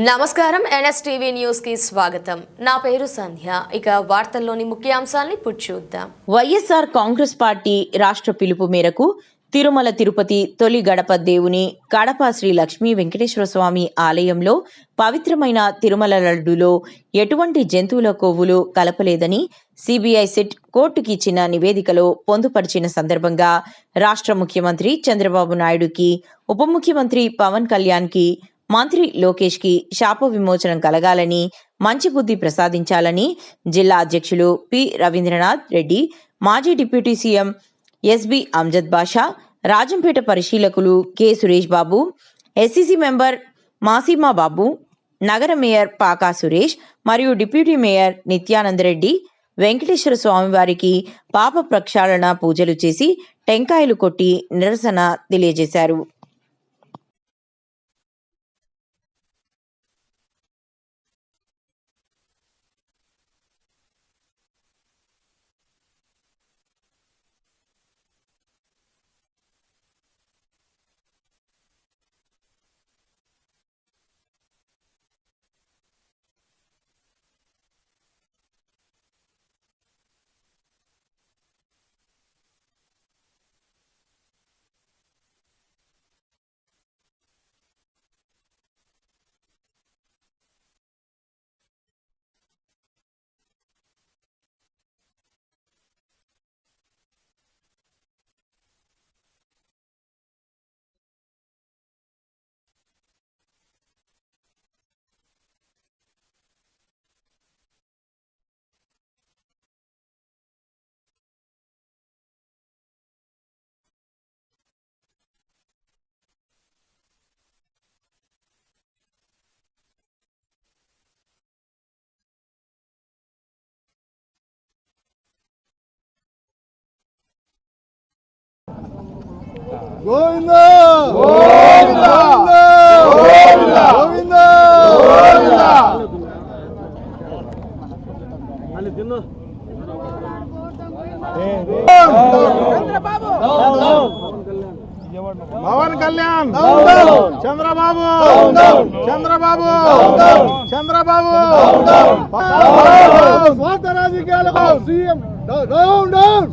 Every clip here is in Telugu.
నమస్కారం ఎన్ఎస్టీవీ న్యూస్ కి స్వాగతం. నా పేరు సంధ్య. ఇక వార్తల్లోని ముఖ్యాంశాలను ఇప్పుడు చూద్దాం. వైఎస్ఆర్ కాంగ్రెస్ పార్టీ రాష్ట్ర పిలుపు మేరకు తిరుమల తిరుపతి తొలి గడప దేవుని కడప శ్రీ లక్ష్మీ వెంకటేశ్వర స్వామి ఆలయంలో పవిత్రమైన తిరుమల లడ్డూలో ఎటువంటి జంతువుల కొవ్వులు కలపలేదని సిబిఐ సిట్ కోర్టుకి ఇచ్చిన నివేదికలో పొందుపరిచిన సందర్భంగా రాష్ట్ర ముఖ్యమంత్రి చంద్రబాబు నాయుడుకి, ఉప ముఖ్యమంత్రి పవన్ కళ్యాణ్కి, మంత్రి లోకేష్ కి శాప విమోచనం కలగాలని, మంచి బుద్ధి ప్రసాదించాలని జిల్లా అధ్యక్షులు పి రవీంద్రనాథ్ రెడ్డి, మాజీ డిప్యూటీ సీఎం ఎస్బి అమ్జద్ బాషా, రాజంపేట పరిశీలకులు కె సురేష్ బాబు, ఎస్సీసీ మెంబర్ మాసీమా బాబు, నగర మేయర్ పాకా సురేష్ మరియు డిప్యూటీ మేయర్ నిత్యానందరెడ్డి వెంకటేశ్వర స్వామివారికి పాప ప్రక్షాళన పూజలు చేసి టెంకాయలు కొట్టి నిరసన తెలియజేశారు. గోవిందా గోవిందా గోవిందా గోవిందా గోవిందా అల్లి తిన్ను పవన్ కళ్యాణ్ చంద్రబాబు చంద్రబాబు చంద్రబాబు స్వార్థ రాజకీయాలకు CM down down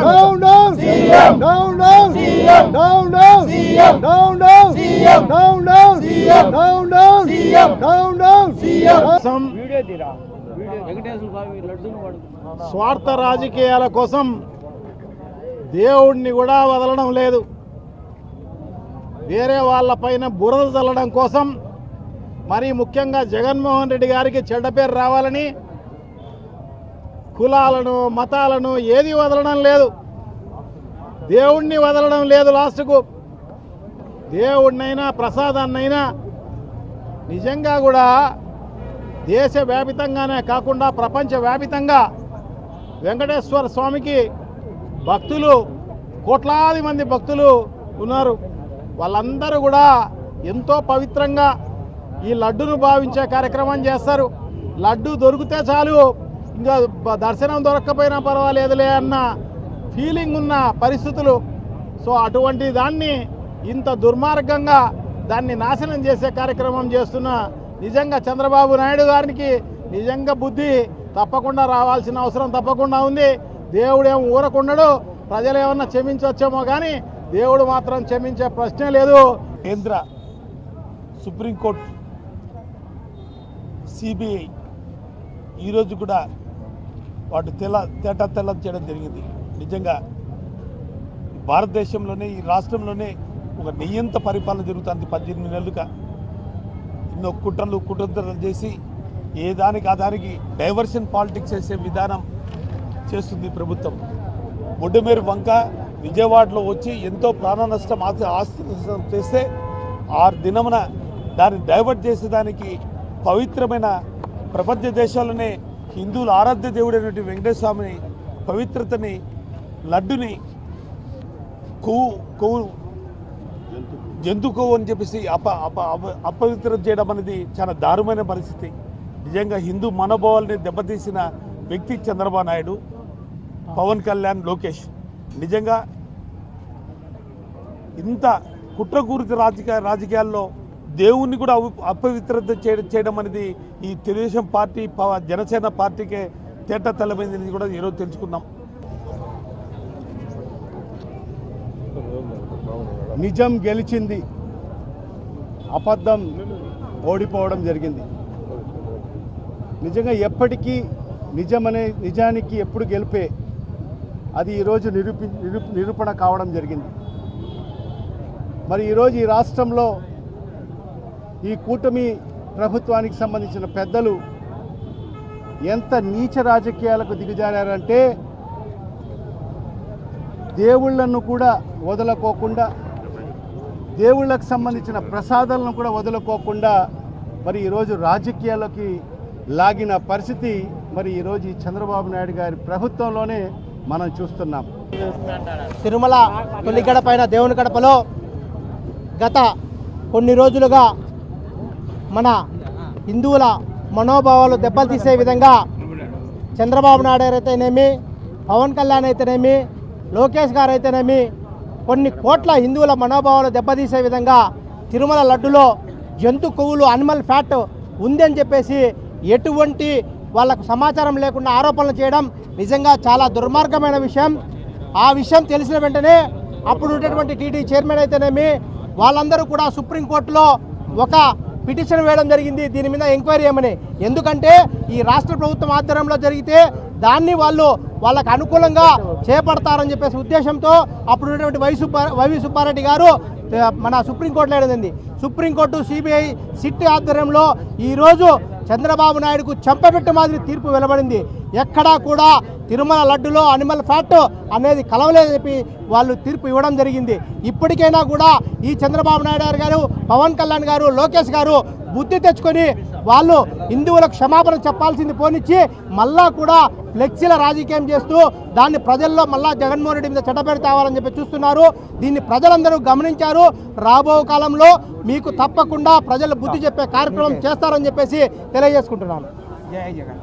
down down CM down down CM down down CM down down CM down down CM down down CM down down CM video తీరా వెంకటేశ్వర స్వామి లడ్డూను వాడు స్వార్థ రాజకీయాల కోసం దేవుణ్ణి కూడా వదలడం లేదు. వేరే వాళ్ళపైన బురద చల్లడం కోసం, మరి ముఖ్యంగా జగన్మోహన్ రెడ్డి గారికి చెడ్డ పేరు రావాలని కులాలను మతాలను ఏది వదలడం లేదు, దేవుణ్ణి వదలడం లేదు. లాస్ట్కు దేవుడినైనా ప్రసాదాన్నైనా నిజంగా కూడా దేశవ్యాపితంగానే కాకుండా ప్రపంచవ్యాపితంగా వెంకటేశ్వర స్వామికి భక్తులు కోట్లాది మంది భక్తులు ఉన్నారు. వాళ్ళందరూ కూడా ఎంతో పవిత్రంగా ఈ లడ్డును భావించే కార్యక్రమం చేస్తారు. లడ్డు దొరికితే చాలు, ఇంకా దర్శనం దొరక్కపోయినా పర్వాలేదులే అన్న ఫీలింగ్ ఉన్న పరిస్థితులు. సో అటువంటి దాన్ని ఇంత దుర్మార్గంగా దాన్ని నాశనం చేసే కార్యక్రమం చేస్తున్న నిజంగా చంద్రబాబు నాయుడు గారికి నిజంగా బుద్ధి తప్పకుండా రావాల్సిన అవసరం తప్పకుండా ఉంది. దేవుడేం ఊరకుండడు, ప్రజలు ఏమన్నా క్షమించవచ్చేమో కానీ దేవుడు మాత్రం క్షమించే ప్రశ్నే లేదు. కేంద్ర సుప్రీంకోర్టు సిబిఐ ఈరోజు కూడా వాటి తెల్ల చేయడం జరిగింది. నిజంగా భారతదేశంలోనే ఈ రాష్ట్రంలోనే ఒక నియంత పరిపాలన జరుగుతుంది. 18 నెలలుగా ఎన్నో కుట్రలు చేసి ఏ దానికి ఆ దానికి డైవర్షన్ పాలిటిక్స్ చేసే విధానం చేస్తుంది ప్రభుత్వం. బొడ్డుమేరు వంక విజయవాడలో వచ్చి ఎంతో ప్రాణ నష్టం ఆస్తి నష్టం చేస్తే 6 దినమున దాన్ని డైవర్ట్ చేసేదానికి పవిత్రమైన ప్రపంచ దేశాల్లోనే హిందువుల ఆరాధ్య దేవుడైనటువంటి వెంకటేశ్వర స్వామిని పవిత్రతని లడ్డుని జంతు కొవ్వు అని చెప్పేసి అపవిత్రం చేయడం అనేది చాలా దారుణమైన పరిస్థితి. నిజంగా హిందూ మనోభావాల్ని దెబ్బతీసిన వ్యక్తి చంద్రబాబు నాయుడు, పవన్ కళ్యాణ్, లోకేష్. నిజంగా ఇంత కుట్రకూరిత రాజకీయాల్లో దేవుణ్ణి కూడా అపవిత్రత చేయడం అనేది ఈ తెలుగుదేశం పార్టీ జనసేన పార్టీకే తేట తెల్లమైంది కూడా ఈరోజు తెలుసుకున్నాం. నిజం గెలిచింది, అబద్ధం ఓడిపోవడం జరిగింది. నిజంగా ఎప్పటికీ నిజానికి ఎప్పుడు గెలిపే అది ఈరోజు నిరూపణ కావడం జరిగింది. మరి ఈరోజు ఈ రాష్ట్రంలో ఈ కూటమి ప్రభుత్వానికి సంబంధించిన పెద్దలు ఎంత నీచ రాజకీయాలకు దిగజారారంటే దేవుళ్లను కూడా వదలకోకుండా, దేవుళ్ళకు సంబంధించిన ప్రసాదాలను కూడా వదులుకోకుండా మరి ఈరోజు రాజకీయాల్లోకి లాగిన పరిస్థితి మరి ఈరోజు ఈ చంద్రబాబు నాయుడు గారి ప్రభుత్వంలోనే మనం చూస్తున్నాం. తిరుమల తొలి గడపైన దేవుని గడపలో గత కొన్ని రోజులుగా మన హిందువుల మనోభావాలు దెబ్బలు తీసే విధంగా చంద్రబాబు నాయుడు అయితేనేమి, పవన్ కళ్యాణ్ అయితేనేమి, లోకేష్ గారు అయితేనేమి కొన్ని కోట్ల హిందువుల మనోభావాలు దెబ్బతీసే విధంగా తిరుమల లడ్డులో జంతు కొవ్వులు అనిమల్ ఫ్యాట్ ఉందని చెప్పేసి ఎటువంటి వాళ్ళకు సమాచారం లేకుండా ఆరోపణలు చేయడం నిజంగా చాలా దుర్మార్గమైన విషయం. ఆ విషయం తెలిసిన వెంటనే అప్పుడు ఉన్నటువంటి టీటీ చైర్మన్ అయితేనేమి వాళ్ళందరూ కూడా సుప్రీంకోర్టులో ఒక పిటిషన్ వేయడం జరిగింది దీని మీద ఎంక్వైరీ చేయమని. ఎందుకంటే ఈ రాష్ట్ర ప్రభుత్వం ఆధ్వర్యంలో జరిగితే దాన్ని వాళ్ళకు అనుకూలంగా చేపడతారని చెప్పేసి ఉద్దేశంతో అప్పుడు ఉన్నటువంటి వైవి సుబ్బారెడ్డి గారు మన సుప్రీంకోర్టులో వేయడం. సుప్రీంకోర్టు సిబిఐ సిట్ ఆధ్వర్యంలో ఈరోజు చంద్రబాబు నాయుడుకు చెంపపెట్టు మాదిరి తీర్పు వెలువడింది. ఎక్కడా కూడా తిరుమల లడ్డులో అనిమల్ ఫ్యాట్ అనేది కలవలేదని చెప్పి వాళ్ళు తీర్పు ఇవ్వడం జరిగింది. ఇప్పటికైనా కూడా ఈ చంద్రబాబు నాయుడు గారు, పవన్ కళ్యాణ్ గారు, లోకేష్ గారు బుద్ధి తెచ్చుకొని వాళ్ళు హిందువులకు క్షమాపణ చెప్పాల్సింది పోనిచ్చి మళ్ళా కూడా ఫ్లెక్సీల రాజకీయం చేస్తూ దాన్ని ప్రజల్లో మళ్ళా జగన్మోహన్ రెడ్డి మీద చెడ్డపేరు తేవాలని చెప్పి చూస్తున్నారు. దీన్ని ప్రజలందరూ గమనించారు. రాబో కాలంలో మీకు తప్పకుండా ప్రజలు బుద్ధి చెప్పే కార్యక్రమం చేస్తారని చెప్పేసి తెలియజేసుకుంటున్నాను. జై జగన్.